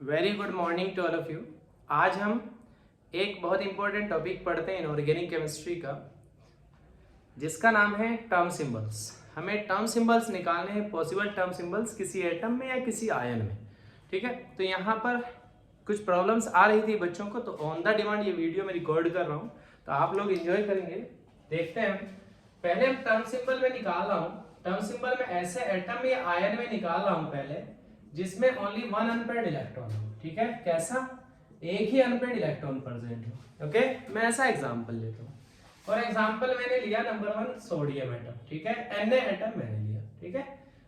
Very good morning to all of you. आज हम एक बहुत इंपॉर्टेंट टॉपिक पढ़ते हैं इनऑर्गेनिक केमिस्ट्री का, जिसका नाम है टर्म सिंबल्स। हमें टर्म सिंबल्स निकालने हैं, पॉसिबल टर्म सिंबल्स किसी एटम में या किसी आयन में। ठीक है, तो यहाँ पर कुछ प्रॉब्लम्स आ रही थी बच्चों को, तो ऑन द डिमांड ये वीडियो मैं रिकॉर्ड कर रहा हूँ, तो आप लोग एंजॉय करेंगे। देखते हैं, पहले हम टर्म सिंबल में निकाल रहा हूँ। टर्म सिंबल में ऐसे एटम या आयन में निकाल रहा हूँ पहले, जिसमें ओनली वन अनपेयर्ड इलेक्ट्रॉन हो। ठीक है, कैसा? एक ही अनपेयर्ड इलेक्ट्रॉन प्रेजेंट हो। ओके, मैं ऐसा एग्जांपल लेता हूँ। फॉर एग्जांपल मैंने लिया नंबर 1 सोडियम एटम। ठीक है, Na एटम मैंने लिया। ठीक है,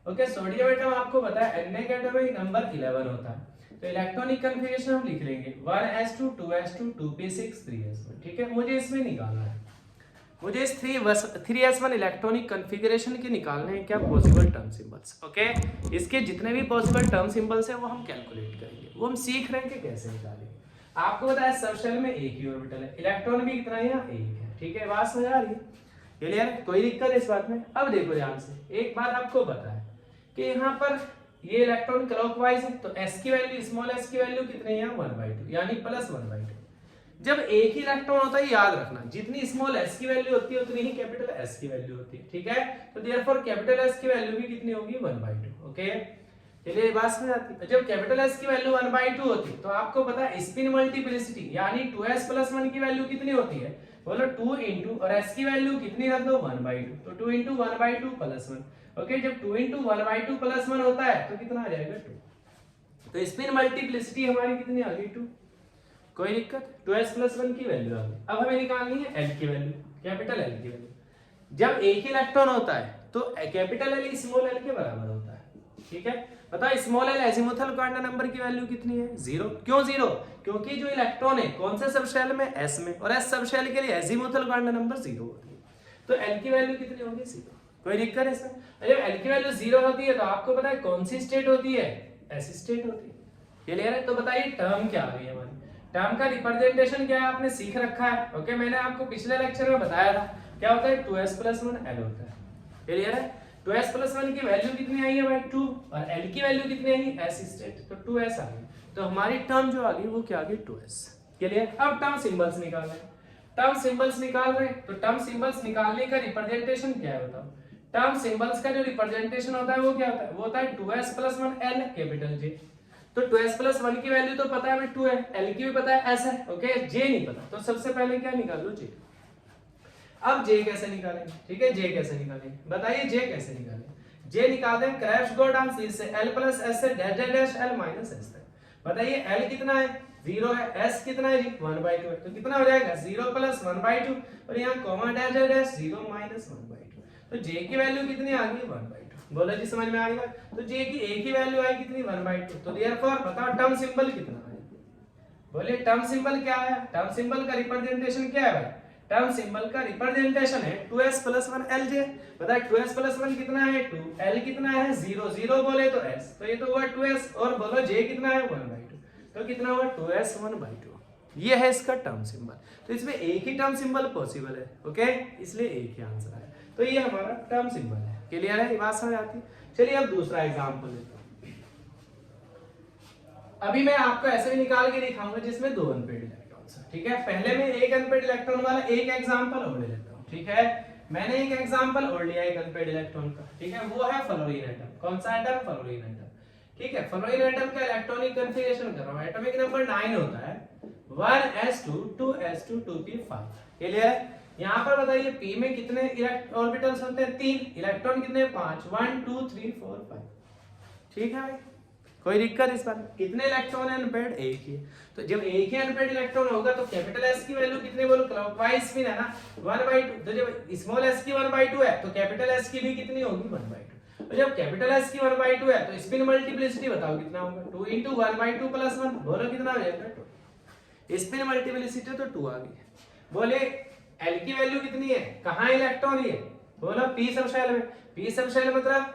ओके, सोडियम एटम आपको पता है Na का एटम में नंबर 11 होता है, तो इलेक्ट्रॉनिक कन्फिगरेशन हम लिख लेंगे 1s2 2s2 2p6 3s1। ठीक है, मुझे इसमें निकालना है, मुझे इस 3s1 इलेक्ट्रॉनिक कॉन्फ़िगरेशन के निकालने हैं क्या पॉसिबल टर्म सिंबल्स। ओके, इसके जितने भी पॉसिबल टर्म सिंबल्स हैं वो हम कैलकुलेट करेंगे, वो हम सीख रहे हैं कि कैसे निकालेंगे। आपको बताया सबशेल में एक ही ऑर्बिटल है, इलेक्ट्रॉन भी कितना है यहाँ? एक है। ठीक है, बात समझ आ रही है? क्लियर है? कोई दिक्कत है इस बात में? अब देखो ध्यान से, एक बात आपको पता है कि यहाँ पर ये इलेक्ट्रॉन क्लॉकवाइज है, तो s की वैल्यू, स्मॉल s की वैल्यू कितनी है यहाँ? 1/2, यानी +1/2। जब एक ही इलेक्ट्रॉन होता है, याद रखना, जितनी स्मॉल s की वैल्यू होती है उतनी ही कैपिटल S की वैल्यू होती है। ठीक है, तो देयरफॉर कैपिटल S की वैल्यू भी कितनी होगी? 1/2। ओके, चलिए बात समझ आती है। जब कैपिटल S की वैल्यू 1/2 होती है, तो आपको पता है स्पिन मल्टीप्लिसिटी यानी 2s + 1 की वैल्यू कितनी होती है? बोलो 2 * और s की वैल्यू कितनी रख दो? 1/2, तो 2 * 1/2 + 1। ओके, जब 2 * 1/2 + 1 होता है तो कितना आ जाएगा? 2। तो स्पिन मल्टीप्लिसिटी हमारी कितनी आ गई? 2। कोई दिक्कत? 2s + 1 की वैल्यू आ गई। अब हमें निकालनी है L की वैल्यू, कैपिटल L की वैल्यू। जब एक ही इलेक्ट्रॉन होता है तो कैपिटल L स्मॉल l के बराबर होता है। ठीक है, बताओ small l azimuthal quantum number की वैल्यू कितनी है? 0। क्यों 0? क्योंकि जो इलेक्ट्रॉन है कौन से सबशेल में? S में, और S सबशेल के लिए एजीमुथल क्वांटम नंबर 0 होती है, तो L की वैल्यू कितनी होगी? 0। कोई दिक्कत है इसमें? जब L की वैल्यू 0 होती है तो आपको पता है कौन सी स्टेट होती है? S स्टेट होती है। क्लियर है? तो बताइए टर्म क्या आ गई हमारी? टर्म का रिप्रेजेंटेशन क्या है आपने सीख रखा है। ओके, मैंने आपको पिछले लेक्चर में बताया था क्या होता है? 2s + 1 L होता है। क्लियर है? 2s + 1 की वैल्यू कितनी आई है भाई? 2, और L की वैल्यू कितनी आई? S स्टेट, तो 2s आ गई। तो हमारी टर्म जो आ गई वो क्या आ गई? 2s। क्लियर? अब टर्म सिंबल्स निकाल रहे हैं, टर्म सिंबल्स निकाल रहे हैं, तो टर्म सिंबल्स निकालने का रिप्रेजेंटेशन क्या है बताओ? टर्म सिंबल्स का जो रिप्रेजेंटेशन होता है वो क्या होता है? वो होता है 2s + 1 L कैपिटल J। तो 2s + 1 की वैल्यू तो पता है हमें 2 है, L की भी पता है S है। ओके, J नहीं पता, तो सबसे पहले क्या निकाल लो? J। अब J कैसे निकालेंगे? ठीक है, J कैसे निकालेंगे बताइए? J कैसे निकालेंगे? J निकालते हैं क्रैश गो डाउन C से L + S से dash dash dash L - S तक। बताइए L कितना है? 0 है, S कितना है जी? 1/2 है, तो कितना हो जाएगा? 0 + 1/2, और यहाँ कॉमा डैश डैश डैश 0 - 1/2, तो J की वैल्यू कितनी आ गई? 1/2। बोलो जी, समझ में आ गया? तो J की एक ही वैल्यू आई कितनी? 1/2। तो देयरफॉर बताओ टर्म सिंबल कितना है? बोलिए टर्म सिंबल क्या है? टर्म सिंबल का रिप्रेजेंटेशन क्या है भाई? टर्म सिंबल का रिप्रेजेंटेशन है 2s + 1 Lj। बताइए 2s + 1 कितना है? 2। L कितना है? 0। 0 बोले तो s, तो ये तो हुआ 2s, और बोलो J कितना है? 1/2, तो कितना हुआ? 2s 1/2। ये है इसका टर्म सिंबल। तो इसमें एक ही टर्म सिंबल पॉसिबल है। ओके, इसलिए एक ही आंसर है। तो ये हमारा टर्म सिंबल है। क्लियर है? ये बात समझ आती है? चलिए अब दूसरा एग्जांपल लेते हैं। अभी मैं आपको ऐसे भी निकाल के दिखाऊंगा जिसमें 2 अनपेयर्ड इलेक्ट्रॉन्स हैं। ठीक है, पहले मैं एक अनपेयर्ड इलेक्ट्रॉन वाला एक एग्जांपल और ले लेता हूं। ठीक है, मैंने एक एग्जांपल और लिया एक अनपेयर्ड इलेक्ट्रॉन का। ठीक है, वो है फ्लोरीन एटम। कौन सा एटम? Fluorine atom. ठीक है, फ्लोरीन एटम का इलेक्ट्रॉनिक कन्फिगरेशन कर रहा हूं। एटॉमिक नंबर 9 होता है, 1s2 2s2 2p5। क्लियर है? यहां पर बताइए p में कितने ऑर्बिटल्स होते हैं? 3। इलेक्ट्रॉन कितने? 5। 1 2 3 4 5। ठीक है भाई, कोई दिक्कत इस बात में? कितने इलेक्ट्रॉन है अनपेयर्ड? एक ही। तो जब एक ही अनपेयर्ड इलेक्ट्रॉन होगा तो कैपिटल S की वैल्यू कितनी? बोलो क्लॉकवाइज स्पिन है ना, 1/2। तो जब स्मॉल s की 1/2 है तो कैपिटल S की भी कितनी होगी? 1/2। तो जब कैपिटल S की 1/2 है तो स्पिन मल्टीप्लिसिटी बताओ कितना होगा? 2 * 1/2 + 1, बोलो कितना हो जाएगा? 2। स्पिन मल्टीप्लिसिटी तो 2 आ गई। बोले L की वैल्यू कितनी है? कहां इलेक्ट्रॉन है? बोलो p सबशेल में। p सबशेल मतलब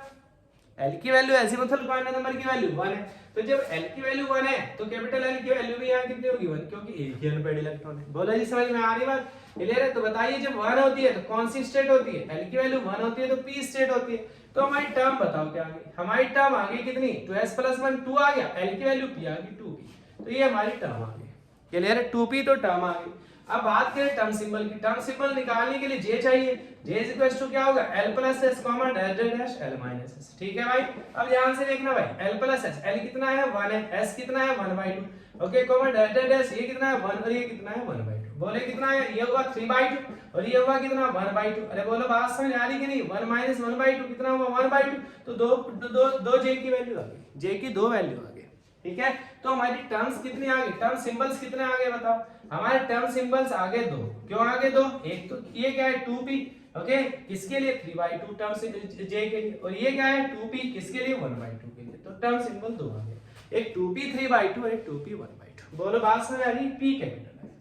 L की वैल्यू एजीमुथल क्वांटम नंबर की वैल्यू 1 है, तो जब L की वैल्यू 1 है तो कैपिटल L की वैल्यू भी यहाँ कितनी होगी? 1, क्योंकि एक ही अनपेयर्ड इलेक्ट्रॉन है। बोला जी, समझ में आ रही बात? क्लियर है? तो बताइए जब 1 होती है तो कौन सी स्टेट होती है? L की वैल्यू 1 होती है तो p स्टेट होती है। तो हमारी टर्म बताओ क्या आ गई? हमारी टर्म आ गई कितनी? 2s + 1 2 आ गया, L की वैल्यू p आ गई 2p। तो ये हमारी टर्म आ गई। क्लियर है, 2p तो टर्म आ गई। अब बात करें टर्म सिंबल की। टर्म सिंबल निकालने के लिए j चाहिए। j इज इक्वल टू क्या होगा, l plus S comma dash dash l minus S. ठीक है भाई, अब ध्यान से देखना भाई, l प्लस एस, l कितना है 1 है, s कितना है 1/2, ओके, कॉमा डैश डैश, ये कितना है 1 और ये कितना है 1/2। बोले कितना है, ये होगा 3/2 और ये होगा कितना 1/2। अरे बोलो बात समझ आ रही कि नहीं, 1 माइनस 1/2 कितना हुआ 1/2, तो दो j की वैल्यू आ गई, j की 2 वैल्यू आ गई। ठीक है, तो हमारी टर्म्स कितनी आ गई, टर्म सिंबल्स कितने आ गए बताओ, हमारे टर्म सिंबल्स आ गए 2। क्यों आ गए 2, एक तो ये क्या है 2p, ओके, किसके लिए 3/2 टर्म से j के लिए, और ये क्या है 2p किसके लिए 1/2 के लिए, तो टर्म सिंबल 2 आ गए, एक 2p 3/2 और एक 2p 1/2। बोलो बात समझ आ रही, p कैपिटल है,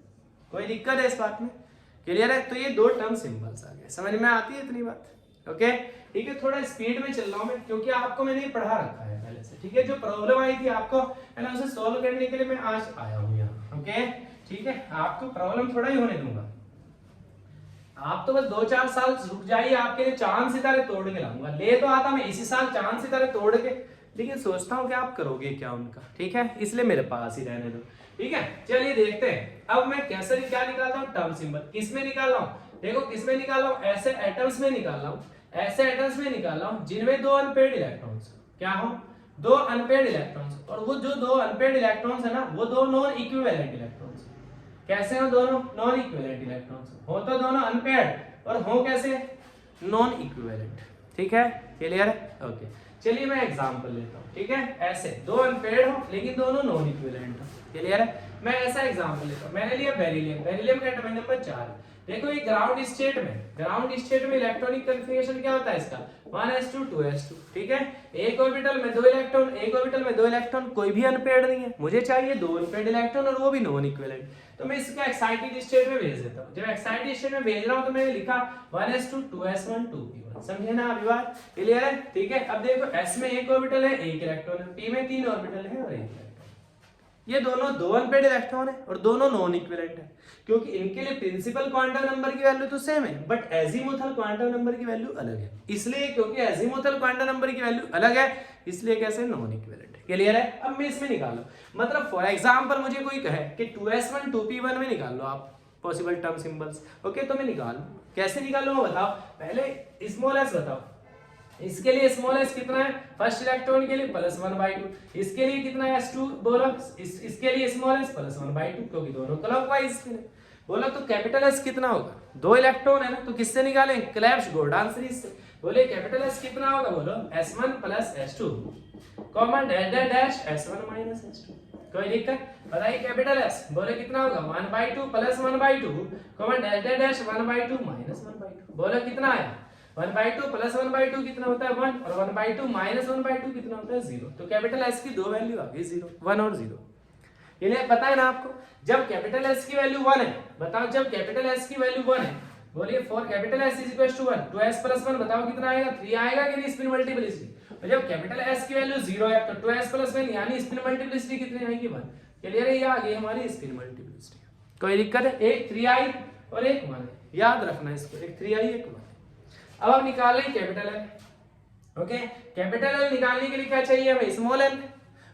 कोई दिक्कत है इस बात में, क्लियर है। तो ये 2 टर्म सिंबल्स आ गए, समझ में आती है इतनी बात, ओके। ठीक है, थोड़ा स्पीड में चल रहा हूं मैं क्योंकि आपको मैंने ये पढ़ा रखा है पहले से। ठीक है, जो प्रॉब्लम आई थी आपको है ना, उसे सॉल्व करने के लिए मैं आज आया हूं यहाँ, ओके। ठीक है, आपको प्रॉब्लम थोड़ा ही होने दूंगा, आप तो बस 2-4 साल रुक जाइए, आपके लिए चांद सितारे तोड़ के लाऊंगा। ले तो आता मैं इसी साल चांद सितारे तोड़ के, लेकिन सोचता हूँ कि आप करोगे क्या उनका, ठीक है, इसलिए मेरे पास ही रहने दो। ठीक है, चलिए देखते हैं अब मैं कैसे क्या निकालता हूँ टर्म सिंबल। किसमें निकाल रहा हूँ, देखो किसमें निकाल रहा हूँ, ऐसे एटम्स में निकाल रहा हूँ, ऐसे एटम्स में निकाल रहा हूँ जिनमें 2 अनपेयर्ड इलेक्ट्रॉन्स क्या हो, 2 अनपेयर्ड इलेक्ट्रॉन्स, और वो जो 2 अनपेयर्ड इलेक्ट्रॉन्स है ना, वो 2 नॉन इक्विवेलेंट इलेक्ट्रॉन्स। कैसे हो दोनों नॉन इक्विवेलेंट इलेक्ट्रॉन्स, हो तो दोनों अनपेयर्ड और हो कैसे नॉन इक्विवेलेंट। ठीक है, क्लियर है, ओके। चलिए मैं एग्जांपल लेता हूँ। ठीक है, ऐसे 2 अनपेयर्ड हो लेकिन दोनों नॉन इक्विवेलेंट हो, क्लियर है। मैं ऐसा एग्जांपल लेता हूँ, मैंने लिया बेरिलियम, बेरिलियम का एटॉमिक नंबर 4। देखो ये ग्राउंड स्टेट में इलेक्ट्रॉनिक कॉन्फ़िगरेशन क्या होता है इसका 1s2 2s2। ठीक है, एक ऑर्बिटल में 2 इलेक्ट्रॉन, एक ऑर्बिटल में 2 इलेक्ट्रॉन, कोई भी अनपेयर्ड नहीं है, मुझे चाहिए 2 अनपेयर्ड इलेक्ट्रॉन और वो भी नॉन इक्विवेलेंट। तो मैं इसका एक्साइटेड स्टेट में भेज देता हूं। जब एक्साइटेड स्टेट में भेज रहा हूं तो मैंने लिखा 1s2 2s1 2p1। समझे ना अभी बात, क्लियर है। ठीक है, अब देखो s में एक ऑर्बिटल है, एक इलेक्ट्रॉन है, p में 3 ऑर्बिटल है और एक इलेक्ट्रॉन। ये दोनों 2 अनपेयर्ड इलेक्ट्रॉन है और दोनों नॉन इक्विवेलेंट है, क्योंकि इनके लिए प्रिंसिपल क्वांटम नंबर की वैल्यू तो सेम है बट एजीमुथल क्वांटम नंबर की वैल्यू अलग है। इसलिए क्योंकि एजीमुथल क्वांटम नंबर की वैल्यू अलग है इसलिए कैसे नॉन इक्विवेलेंट है, क्लियर है। अब मैं इसमें निकालो, मतलब फॉर एग्जांपल मुझे कोई कहे कि 2s1 2p1 में निकाल लो आप पॉसिबल टर्म सिंबल्स, ओके, तो मैं निकालूं, कैसे निकालूं बताओ, पहले स्मॉल s बताओ, इसके लिए स्मॉल s कितना है, फर्स्ट इलेक्ट्रॉन के लिए +1/2, इसके लिए कितना है s2 बोलो, इसके लिए स्मॉल s +1/2 क्योंकि दोनों क्लॉकवाइज स्पिन है। बोलो तो कैपिटल S कितना होगा, 2 इलेक्ट्रॉन है ना, तो किससे निकालें, क्लेब्स गोर्डान सीरीज से। बोले कैपिटल S कितना होगा, बोलो s1 + s2 comma dash dash dash s1 - s2। कोई दिक्कत, बताइए कैपिटल S बोले कितना होगा 1/2 + 1/2 कॉमा डैश डैश डैश 1/2 - 1/2। बोलो कितना आया 1/2 + 1/2 कितना होता है 1 और 1/2 - 1/2 कितना होता है 0। तो कैपिटल S की 2 वैल्यू आ गई 0 1 और 0। ये लिए पता है ना आपको, जब कैपिटल S की वैल्यू 1 है, बताओ जब कैपिटल S की वैल्यू 1 है, बोलिए फॉर कैपिटल S = 1 2s + 1 बताओ कितना आएगा 3 आएगा कि नहीं स्पिन मल्टीप्लिसिटी। और जब कैपिटल S की वैल्यू 0 है तो 2s + 1 यानी स्पिन मल्टीप्लिसिटी कितनी आएगी 1। क्लियर है, ये आ गई हमारी स्पिन मल्टीप्लिसिटी। कोई दिक्कत है, एक 3 आई और एक 1 है, याद रखना इसको, एक 3 आई एक 1। अब हम निकाल लें capital L, okay. Capital L निकालने के लिए क्या चाहिए हमें, small l,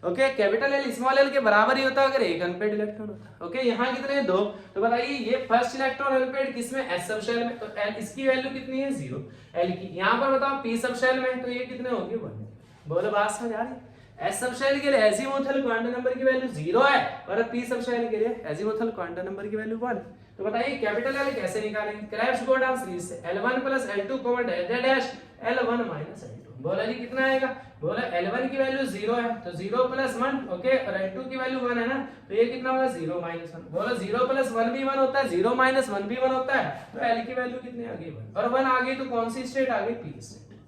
okay. Capital L small l के बराबर ही होता है अगर एक अनपेयर्ड इलेक्ट्रॉन होता, ओके। यहाँ कितने हैं 2, तो बताइए ये फर्स्ट इलेक्ट्रॉन अनपेयर्ड किसमें s सब शेल में, तो l इसकी वैल्यू कितनी है 0 l की। यहाँ पर बताओ p सब शेल में, तो ये कितने होंगे 1। बोलो बात समझ आ रही, s सब शेल के लिए एजीमुथल क्वांटम नंबर की वैल्यू 0 है और p सब शेल के लिए एजीमुथल क्वांटम नंबर की वैल्यू 1। तो बताइए कैपिटल L कैसे निकालेंगे, क्रेब्स गोर्डान सीरीज से L1 + L2 dash dash L1 - L2। बोला जी कितना आएगा, बोला L1 की वैल्यू 0 है तो 0 + 1, ओके, और L2 की वैल्यू 1 है ना, तो ये कितना होगा 0 - 1। बोला 0 + 1 भी 1 होता है, 0 - 1 भी 1 होता है, तो L की वैल्यू कितनी आ गई 1 और 1 आ गई तो कौन सी स्टेट आ गई p स्टेट।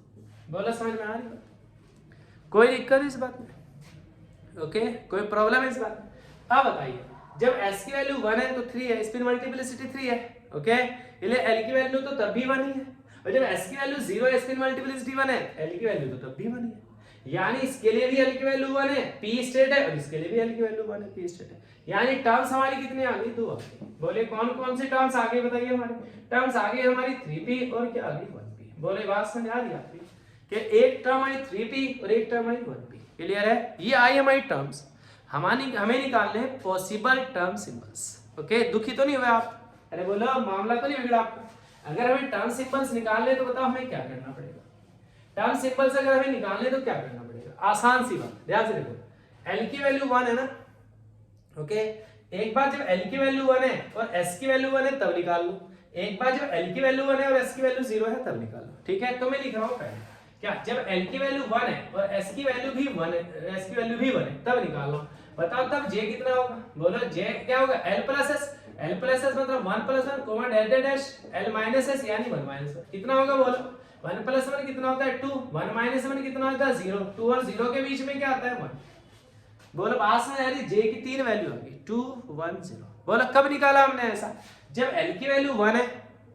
बोला समझ में आ रही है, कोई दिक्कत इस बात में, ओके, कोई प्रॉब्लम है इस बात में। अब बताइए जब s की वैल्यू 1 है तो 3 है, स्पिन मल्टीप्लिसिटी 3 है, ओके। इसलिए l की वैल्यू तो तब भी 1 ही है, और जब s की वैल्यू 0 है स्पिन मल्टीप्लिसिटी 1 है, l की वैल्यू तो तब भी 1 ही है। यानी इसके लिए भी l की वैल्यू 1 है p स्टेट है और इसके लिए भी l की वैल्यू 1 है p स्टेट है। यानी टर्म्स हमारी कितनी आ गई 2 आ गई। बोले कौन कौन सी टर्म्स आ गई बताइए, हमारी टर्म्स आ गई हमारी 3p और क्या आ गई 1p। बोले बात समझ आ रही है आपकी कि एक टर्म आई 3p और एक टर्म आई 1p, क्लियर है। ये आई हमारी टर्म्स। हमें निकालने हैं पॉसिबल टर्म सिंबल्स। ओके, दुखी तो नहीं हुए आप? अरे बोलो, मामला तो नहीं बिगड़ा आपका? अगर हमें टर्म सिंबल्स निकालने तो बताओ हमें क्या करना पड़ेगा? टर्म सिंबल्स अगर हमें निकालने तो क्या करना पड़ेगा? आसान सी बात, ध्यान से देखो, एल की वैल्यू 1 है ना। ओके, एक बार जब एल की वैल्यू 1 है और एस की वैल्यू 1 है तब निकाल लो। एक बार जब एल की वैल्यू 1 है और एस की वैल्यू 0 है तब निकाल लो। ठीक है, तो मैं लिख रहा हूं पहले क्या, जब एल की वैल्यू 1 है और एस की वैल्यू भी 1 है, एस की वैल्यू भी 1 है तब निकाल लो। बताओ तब जे कितना होगा? बोलो जे क्या होगा? L plus S. L plus S मतलब 1 plus 1 comma delta dash L minus S यानी 1 माइनस 1 कितना होगा? बोलो 1 प्लस 1 कितना होता है? 2। 1 माइनस 1 कितना होता है? 0। 2 और 0 के बीच में क्या आता है? 1। बोलो पास में यानी जे की 3 वैल्यू आ गई 2 1 0। बोलो कब निकाला हमने ऐसा? जब एल की वैल्यू 1 है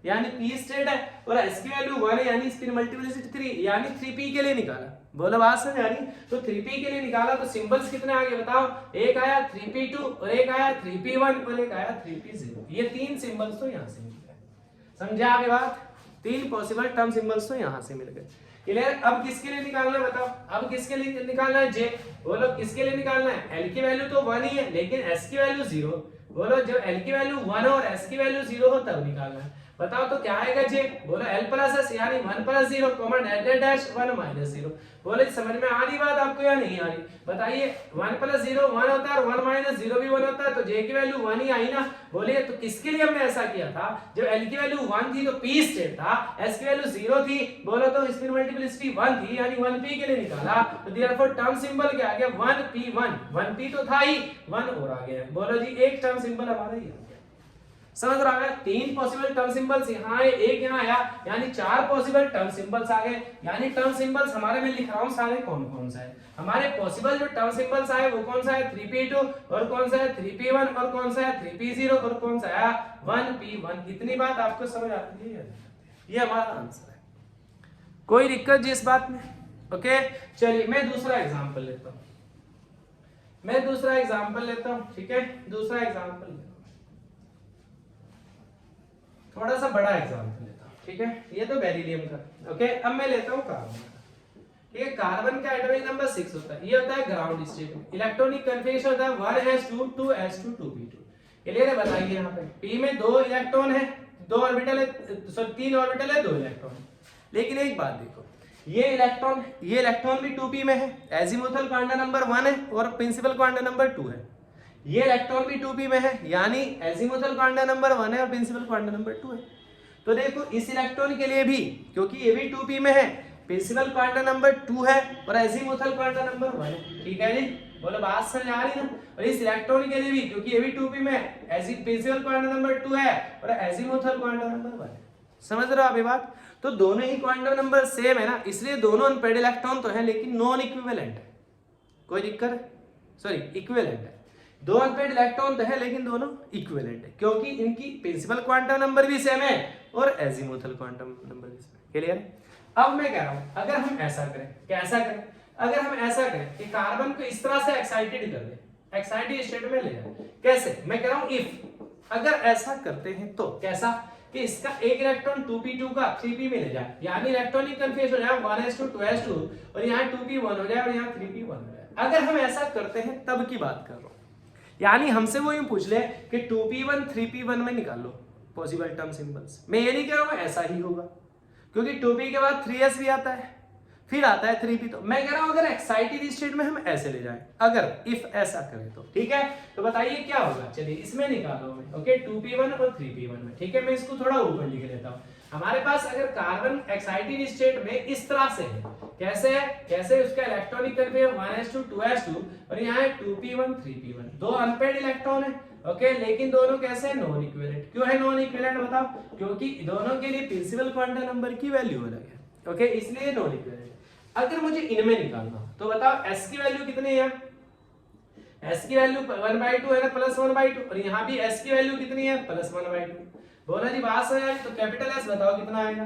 यानी पी स्टेट है और एस की वैल्यू 1 है यानी स्पिन मल्टीप्लिसिटी 3 यानी 3p के लिए निकाला। बोलो बात समझ आ रही? तो 3p के लिए निकाला तो सिंबल्स कितने आ गए बताओ? एक आया 3p2 और एक आया 3p1 और एक आया 3p0। ये 3 सिंबल्स तो यहां से मिल गए। समझा आपकी बात? 3 पॉसिबल टर्म सिंबल्स तो यहां से मिल गए। क्लियर? अब किसके लिए निकालना है बताओ? अब किसके लिए निकालना है? जे। बोलो किसके लिए निकालना है? एल की वैल्यू तो 1 ही है लेकिन एस की वैल्यू 0। बोलो जब एल की वैल्यू 1 और एस की वैल्यू 0 हो तब निकालना है। बताओ तो क्या आएगा जे? बोलो एल प्लस एस यानी 1 plus 0 common delta dash 1 minus 0। बोले समझ में आ रही बात आपको या नहीं आ रही? बताइए 1 प्लस 0 1 होता है और 1 माइनस 0 भी 1 होता है तो जे की वैल्यू 1 ही आई ना। बोलिए तो किसके लिए हमने ऐसा किया था? जब एल की वैल्यू 1 थी तो पी स्टेट था, एस की वैल्यू 0 थी, बोलो तो स्पिन मल्टीप्लिसिटी 1 थी यानी 1p के लिए निकाला। तो देयरफॉर टर्म सिंबल क्या आ गया? 1p1। 1p तो था ही, 1 और आ गया। बोलो जी एक टर्म सिंबल हमारा ये आ गया। समझ रहा है? 3 पॉसिबल टर्म सिंबल्स यहाँ आए, एक यहाँ आया यानी 4 पॉसिबल टर्म सिंबल्स आ गए। यानी टर्म सिंबल्स हमारे में लिख रहा हूँ सारे कौन कौन सा है। हमारे पॉसिबल जो टर्म सिंबल्स आए वो कौन सा है? 3p2 और कौन सा है? 3p1 और कौन सा है? 3p0 और कौन सा आया? 1p1। इतनी बात आपको समझ आती है? ये हमारा आंसर है। कोई दिक्कत जी इस बात में? ओके, चलिए मैं दूसरा एग्जांपल लेता हूँ। ठीक है, दूसरा एग्जांपल थोड़ा सा बड़ा एग्जांपल लेता हूं। ठीक है, ये तो बेरिलियम का। ओके, अब मैं लेता हूं कार्बन का। ठीक है, कार्बन का एटॉमिक नंबर 6 होता है। ये होता है ग्राउंड स्टेट में। इलेक्ट्रॉनिक कन्फिगरेशन होता है 1s2 2s2 2p2। क्लियर है? बताइए यहाँ पे p में 2 इलेक्ट्रॉन है, 2 ऑर्बिटल है, सॉरी 3 ऑर्बिटल है, 2 इलेक्ट्रॉन है। लेकिन एक बात देखो, ये इलेक्ट्रॉन भी 2p में है, एजीमुथल क्वांटम नंबर 1 है और प्रिंसिपल क्वांटम नंबर 2 है। ये इलेक्ट्रॉन भी 2p में है यानी एजीमुथल क्वांटम नंबर 1 है और प्रिंसिपल क्वांटम नंबर 2 है। तो देखो इस इलेक्ट्रॉन के लिए भी, क्योंकि ये भी 2p में है, प्रिंसिपल क्वांटम नंबर 2 है और एजीमुथल क्वांटम नंबर 1 है। ठीक है जी, बोलो बात समझ आ रही ना? और इस इलेक्ट्रॉन के लिए भी, क्योंकि ये भी 2p में है, प्रिंसिपल क्वांटम नंबर 2 है और एजीमुथल क्वांटम नंबर 1 है। समझ रहे हो आप ये बात? तो दोनों ही क्वांटम नंबर सेम है ना, इसलिए दोनों अनपेयर्ड इलेक्ट्रॉन तो है लेकिन नॉन इक्विवेलेंट है। कोई दिक्कत है? सॉरी, इक्विवेलेंट है। दो अनपेयर्ड इलेक्ट्रॉन तो है लेकिन दोनों इक्विवेलेंट है क्योंकि इनकी प्रिंसिपल क्वांटम नंबर भी सेम है और एजीमुथल क्वांटम नंबर भी सेम है। क्लियर है? अब मैं कह रहा हूं अगर हम ऐसा करें, कैसा करें? अगर हम ऐसा करें कि कार्बन को इस तरह से एक्साइटेड कर दें, एक्साइटेड स्टेट में ले जाए, कैसे? मैं कह रहा हूं इफ अगर ऐसा करते हैं तो कैसा कि इसका एक इलेक्ट्रॉन 2p2 का 3p में ले जाए यानी इलेक्ट्रॉनिक कन्फिगरेशन हो जाए 1s2 2s2 और यहाँ 2p1 हो जाए और यहाँ 3p1 हो जाए। अगर हम ऐसा करते हैं तब की बात कर रहा हूं, यानी हमसे वो यूं पूछ ले कि 2p1 3p1 में निकाल लो पॉसिबल टर्म सिंबल्स। मैं ये नहीं कह रहा हूं ऐसा ही होगा क्योंकि 2p के बाद 3s भी आता है, फिर आता है 3p। तो मैं कह रहा हूं अगर एक्साइटेड स्टेट में हम ऐसे ले जाएं, अगर इफ ऐसा करें तो ठीक है। तो बताइए क्या होगा? चलिए इसमें निकालो मैं। ओके, 2p1 और 3p1 में। ठीक है, मैं इसको थोड़ा ऊपर लिख लेता हूं। हमारे पास अगर कार्बन एक्साइटेड स्टेट में इस तरह से है, कैसे है? कैसे उसका इलेक्ट्रॉनिक कन्फिगरेशन 1s2 2s2 और यहाँ है 2p1 3p1, दो अनपेयर्ड इलेक्ट्रॉन है। ओके, लेकिन दोनों कैसे है? Non equivalent. क्यों है नॉन इक्विवेलेंट बताओ? क्योंकि दोनों के लिए प्रिंसिपल क्वांटम नंबर की वैल्यू अलग है। ओके, इसलिए नॉन इक्विवेलेंट। अगर मुझे इनमें निकालना तो बताओ s की वैल्यू कितनी है? s की वैल्यू 1/2 है ना, +1/2 और यहाँ भी s की वैल्यू कितनी है? +1/2। बोलो जी बात समझ आई? तो कैपिटल S बताओ कितना आएगा?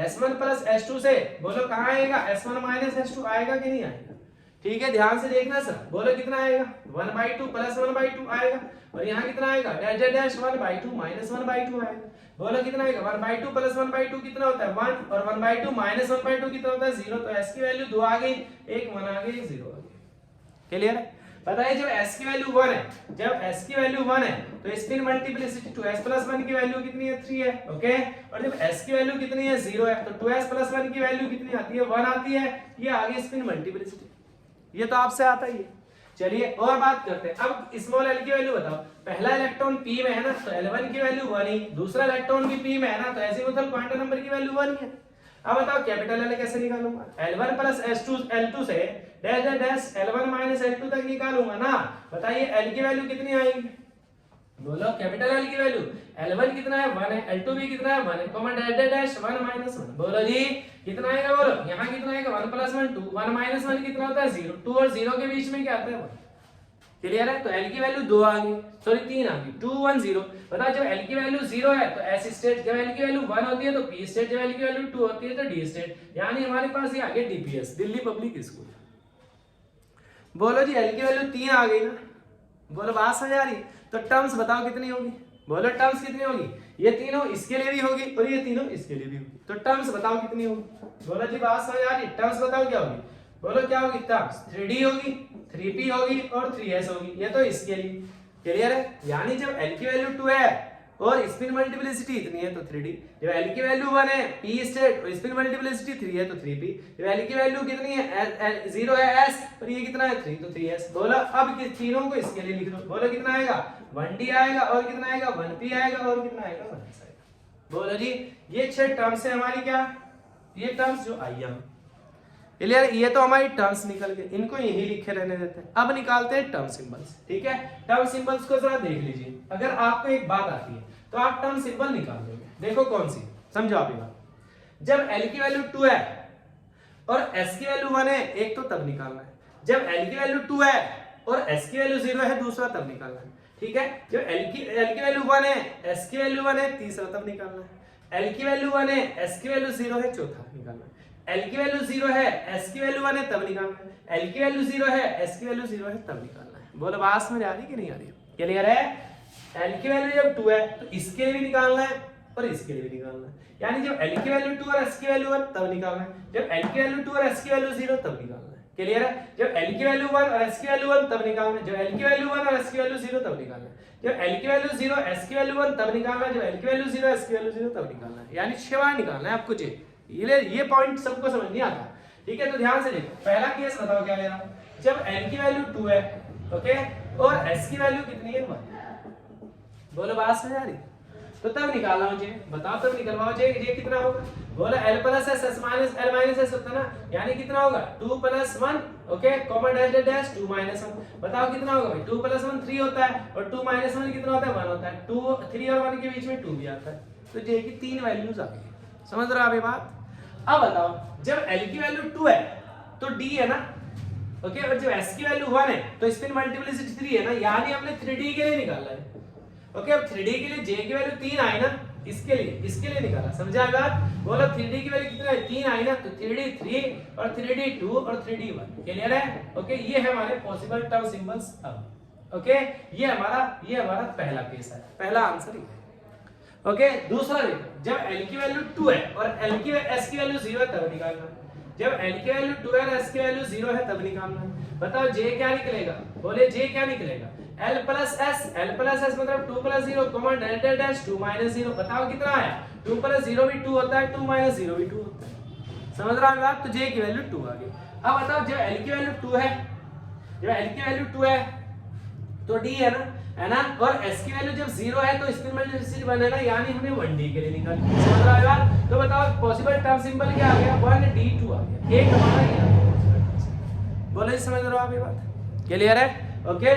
S1 प्लस S2 से बोलो कहाँ आएगा? S1 माइनस S2 आएगा कि नहीं आएगा? ठीक है, ध्यान से देखना सर। बोलो कितना आएगा? 1/2 प्लस 1/2 आएगा और यहाँ कितना आएगा? डैश 1/2 माइनस 1/2 आएगा। बोलो कितना आएगा? 1/2 प्लस 1/2 कितना होता है? 1 और 1/2 माइनस 1/2 कितना होता है? 0। तो S की वैल्यू 2 आ गई, एक 1 आ गई, एक 0 आ गई। क्लियर है? बताइए जब s की वैल्यू 1 है, जब s की वैल्यू 1 है तो स्पिन मल्टीप्लिसिटी 2s + 1 की वैल्यू कितनी है 3 है, ओके। और जब s की वैल्यू कितनी है 0 है तो 2s + 1 की वैल्यू कितनी आती है 1 आती है। ये आगे स्पिन मल्टीप्लिसिटी, ये तो आपसे आता ही है। चलिए और बात करते हैं, अब स्मॉल l की वैल्यू बताओ। पहला इलेक्ट्रॉन p में है ना तो L1 की वैल्यू 1 ही, दूसरा इलेक्ट्रॉन भी p में है ना तो एजीमुथल क्वांटम नंबर की वैल्यू 1 ही है। अब बताओ कैपिटल L कैसे निकालूंगा, L1 + S2 L2 से dash dash dash L1 - L2 तक निकालूंगा ना। बताइए L की वैल्यू कितनी आएगी, बोलो कैपिटल L की वैल्यू L1 कितना है 1 है, L2 भी कितना है 1 है, कॉमा डैश डैश डैश 1 - 1। बोलो जी कितना आएगा, बोलो यहां कितना आएगा 1 + 1 2, 1 - 1 कितना होता है 0, 2 और 0 के बीच में क्या आता है 1। क्लियर है, तो L की वैल्यू 2 आ गई, सॉरी 3 आ गई, 2 1 0। बताओ जब L की वैल्यू 0 है तो S स्टेट, जब L की वैल्यू 1 होती है तो P स्टेट, जब L की वैल्यू 2 होती है तो D स्टेट, यानी हमारे पास ये आ गया DPS, दिल्ली पब्लिक स्कूल। बोलो जी L की वैल्यू 3 आ गई ना, बोलो बात समझ आ रही। तो टर्म्स बताओ कितनी होगी, बोलो टर्म्स कितनी होगी, ये तीनों इसके लिए भी होगी और ये तीनों इसके लिए भी होगी, तो टर्म्स बताओ कितनी होगी। बोलो जी बात समझ आ रही, टर्म्स बताओ क्या होगी, बोलो क्या होगी टर्म्स, 3D होगी, 3P होगी और 3S होगी, ये तो इसके लिए। क्लियर है, यानी जब L की वैल्यू 2 है और स्पिन मल्टीप्लिसिटी इतनी है तो 3D, जब L की वैल्यू 1 है P स्टेट और स्पिन मल्टीप्लिसिटी 3 है तो 3P, जब L की वैल्यू कितनी है 0 है S और ये कितना है 3 तो 3S। बोलो अब किस तीनों को इसके लिए लिख दो, बोलो कितना आएगा 1D आएगा और कितना आएगा 1P आएगा और कितना आएगा 1S आएगा। बोलो जी ये 6 टर्म्स है हमारी, क्या ये टर्म्स जो आई है। क्लियर, ये तो हमारी टर्म्स निकल गए, इनको यही लिखे रहने देते हैं। अब निकालते हैं टर्म सिंबल्स, ठीक है। टर्म सिंबल्स को जरा देख लीजिए, अगर आपको एक बात आती है तो आप टर्म सिंबल निकाल लोगे। देखो कौन सी, समझो आप ये बात। जब L की वैल्यू 2 है और S की वैल्यू 1 है, एक तो तब निकालना है। जब L की वैल्यू 2 है और S की वैल्यू 0 है, दूसरा तब निकालना है, ठीक है। जब L की वैल्यू 1 है, S की वैल्यू 1 है, तीसरा तब निकालना है। L की वैल्यू 1 है, S की वैल्यू 0 है, चौथा निकालना है। L की वैल्यू 0 है, S की वैल्यू 1 है, तब निकालना है। L की वैल्यू 0 है, S की वैल्यू 0 है, तब निकालना है। बोलो बात समझ आ रही कि नहीं आ रही, क्लियर है। L की वैल्यू जब 2 है तो इसके लिए भी निकालना है और इसके लिए भी निकालना है, यानी जब L की वैल्यू 2 और S की वैल्यू 1 तब निकालना है, जब L की वैल्यू 2 और S की वैल्यू 0 तब निकालना है। क्लियर है, जब L की वैल्यू 1 और S की वैल्यू 1 तब निकालना है, जब L की वैल्यू 1 और S की वैल्यू 0 तब निकालना है, जब L की वैल्यू 0 S की वैल्यू 1 तब निकालना है, जब L की वैल्यू 0 S की वैल्यू 0 तब निकालना है, यानी 6 बार निकालना है आपको। ये पॉइंट सबको समझ नहीं आता, ठीक है। तो ध्यान से देखो, पहला केस बताओ क्या ले रहा हूं, जब L की वैल्यू 2 है, ओके, और S की वैल्यू कितनी है 1। बोलो बात समझ आ रही, तो तब निकालना मुझे बताओ, तब निकलवाओ जे कितना होगा। बोलो L + S S - L - S होता है ना, यानी कितना होगा 2 + 1, ओके, कॉमा डैश डैश 2 - 1। बताओ कितना होगा भाई, 2 + 1 3 होता है और 2 - 1 कितना होता है 1 होता है, 2 3 और 1 के बीच में 2 भी आता है, तो जे की 3 वैल्यूज आ गई। समझ रहे हो आप ये बात। अब बताओ जब L की वैल्यू 2 है तो D है ना, ओके, और जब S की वैल्यू 1 है तो स्पिन मल्टीप्लिसिटी 3 है ना, यानी हमने 3D के लिए निकालना है, ओके। अब 3D के लिए J की वैल्यू 3 आई ना, इसके लिए निकाला, समझा बात। बोलो 3D की वैल्यू कितना है 3 आई ना, तो 3D 3 और 3D 2 और 3D 1। क्लियर है, ओके। ये है हमारे पॉसिबल टर्म सिंबल्स। अब ओके, ये हमारा पहला केस है, पहला आंसर ये है, ओके। दूसरा देखो, जब L की वैल्यू 2 है और S की वैल्यू 0 है तब निकालना है, जब L की वैल्यू 2 है और S की वैल्यू 0 है तब निकालना है। बताओ J क्या निकलेगा, बोले J क्या निकलेगा L + S मतलब 2 + 0, कॉमा डैश डैश 2 - 0। बताओ कितना आया, 2 + 0 भी 2 होता है, 2 - 0 भी 2 होता है। समझ रहे हो आप, तो J की वैल्यू 2 आ गई। अब बताओ जब L की वैल्यू 2 है, जब L की वैल्यू 2 है तो D है ना, और S की वैल्यू जब 0 है तो स्पिन मल्टीप्लिसिटी 1 है ना, यानी हमें 1D के लिए निकालना। समझ रहे हो आप, तो बताओ पॉसिबल टर्म सिंबल क्या आ गया 1D2 आ गया, एक हमारा ये आ गया। बोलो समझ रहे हो आप ये बात, क्लियर है, ओके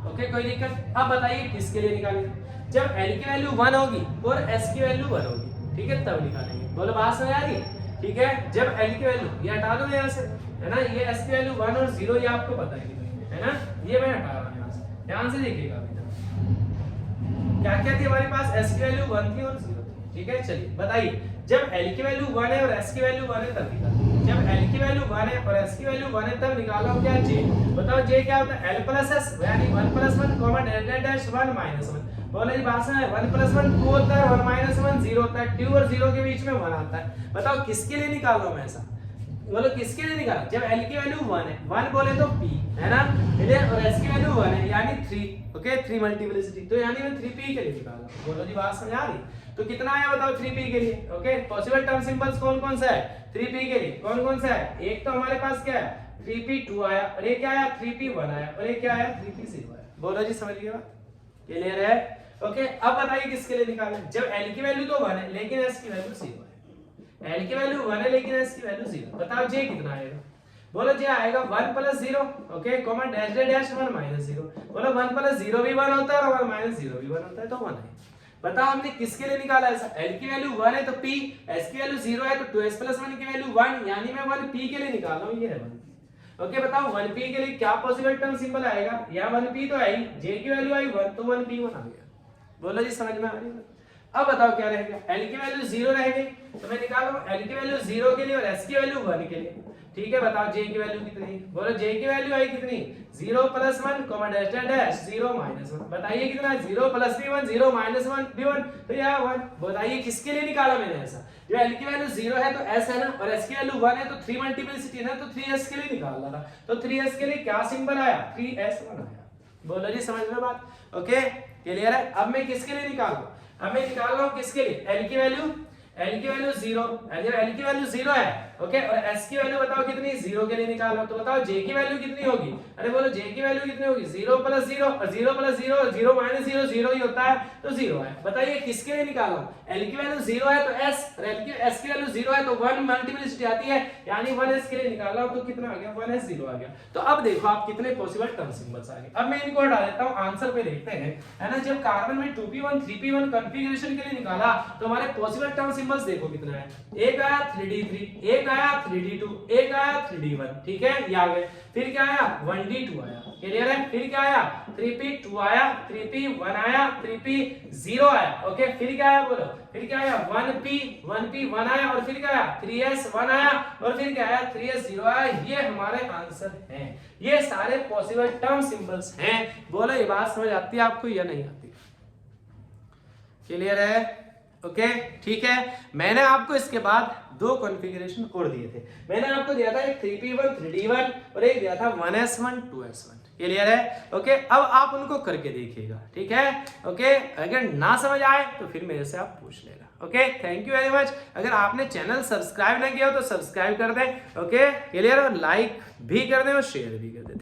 ओके, कोई दिक्कत। अब बताइए किसके लिए निकालेंगे, जब L की वैल्यू 1 होगी और S की वैल्यू 1 होगी, ठीक है, तब निकालेंगे। बोलो बात समझ आ रही है, ठीक है। जब L की वैल्यू, ये हटा दो यहाँ से, है ना, ये S की वैल्यू 1 और 0 ये आपको पता है ना, ये मैं हटा रहा हूँ यहाँ से, ध्यान से देखिएगा अभी तक क्या क्या थी हमारे पास, S की वैल्यू 1 थी और 0 थी, ठीक है। चलिए बताइए, जब L की वैल्यू 1 है और S की वैल्यू 1 है तब निकालो, जब L की वैल्यू 1 है और S की वैल्यू 1 है तब निकालो क्या J। बताओ J क्या होता है, L + S यानी 1 + 1, कॉमा डैश डैश 1 - 1। बोले ये बात है, 1 + 1 2 होता है, 1 - 1 0 होता है, 2 और 0 के बीच में 1 आता है। बताओ किसके लिए निकालो मैं ऐसा, बोलो किसके लिए निकाला, जब L की वैल्यू 1 है, 1 बोले तो P है ना, और S की वैल्यू 1 है यानी 3, ओके 3 मल्टीप्लिसिटी, तो यानी मैं 3P के लिए निकाला। बोलो जी बात समझ आ रही, तो कितना आया बताओ 3P के लिए, ओके पॉसिबल टर्म सिंबल्स कौन कौन सा है 3P के लिए, कौन कौन सा है, एक तो हमारे पास क्या है 3P2 आया, और ये क्या आया 3P1 आया, और ये क्या आया 3P0 आया। बोलो जी समझ गए बात, क्लियर है, ओके अब बताइए किसके लिए निकालें, जब L की वैल्यू तो 1 है लेकिन S की वैल्यू 0 है, L की वैल्यू 1 है लेकिन S की वैल्यू 0, बताओ J कितना आएगा, बोलो J आएगा 1 + 0, ओके कॉमा डैश डैश 1 - 0, बोलो 1 + 0 भी 1 होता है और 1 - 0 भी 1 होता है, तो 1 है। बताओ हमने किसके लिए निकाला ऐसा, L की वैल्यू 1 है तो P, S की वैल्यू 0 है तो 2S + 1 की वैल्यू 1, यानी मैं 1P के लिए निकाल रहा हूं, ये है 1P। ओके बताओ 1P के लिए क्या पॉसिबल टर्म सिंबल आएगा, या 1P तो आई, J की वैल्यू आई 1 तो 1P1 आ गया। बोलो जी समझ में आ रही है। अब बताओ क्या रहेगा, L की वैल्यू 0 रह गई तो मैं निकाल रहा हूं L की वैल्यू 0 के लिए और S की वैल्यू 1 के लिए, ठीक है बताओ J की वैल्यू कितनी, बोलो J की वैल्यू आई कितनी 0 + 1 डैश डैश 0 - 1, बताइए कितना है 0 + भी 1 0 - 1 भी 1, तो यह 1। बताइए किसके लिए निकाला मैंने ऐसा, जो L की वैल्यू 0 है तो S है ना, और S की वैल्यू 1 है तो 3 मल्टीप्लिसिटी है ना, तो 3S के लिए निकाल रहा था, तो 3S के लिए क्या सिंबल आया 3S1 आया। बोलो जी समझ में बात, ओके क्लियर है। अब मैं किसके लिए निकाल रहा हूं, अब मैं निकाल रहा हूं किसके लिए, L की वैल्यू 0, L की वैल्यू 0 है, ओके और S की वैल्यू बताओ कितनी 0 के लिए निकाल रहा हूं, तो बताओ J की वैल्यू कितनी होगी, अरे बोलो J की वैल्यू कितनी होगी 0 + 0 और 0 + 0 और 0 - 0 0 ही होता है तो 0 है। बताइए किसके लिए निकाल रहा हूं, L की वैल्यू 0 है तो S, और S की वैल्यू 0 है तो 1 मल्टीप्लिसिटी आती है, यानी 1S के लिए निकाल रहा हूं, तो कितना आ गया 1S 0 आ गया। तो अब देखो आप कितने पॉसिबल टर्म सिंबल्स आ गए। अब मैं इनको हटा देता हूं, आंसर पे देखते हैं, है ना, जब कार्बन में 2p1 3p1 कॉन्फ़िगरेशन के लिए निकाला तो हमारे पॉसिबल टर्म सिंबल्स देखो कितना है, एक आया 3d3, एक आया 3d2, एक आया 3d1, ठीक है ये आ गए, फिर क्या आया 1d2 आया, क्लियर है, फिर क्या आया 3p2 आया, 3p1 आया, 3p0 आया, ओके फिर क्या आया बोलो, फिर क्या आया 1p1 आया, और फिर क्या आया 3s1 आया, और फिर क्या आया 3s0 आया। ये हमारे आंसर हैं, ये सारे पॉसिबल टर्म सिंबल्स हैं। बोलो ये बात समझ आती है आपको या नहीं आती, क्लियर है, ओके ठीक है। मैंने आपको इसके बाद 2 कॉन्फ़िगरेशन और दिए थे, मैंने आपको दिया था एक 3p1 3d1 और एक दिया था 1s1 2s1, क्लियर है, ओके अब आप उनको करके देखिएगा, ठीक है, ओके अगर ना समझ आए तो फिर मेरे से आप पूछ लेना, okay thank you very much. अगर आपने चैनल सब्सक्राइब नहीं किया हो तो सब्सक्राइब कर दें, ओके क्लियर, और लाइक भी कर दें और शेयर भी कर दें।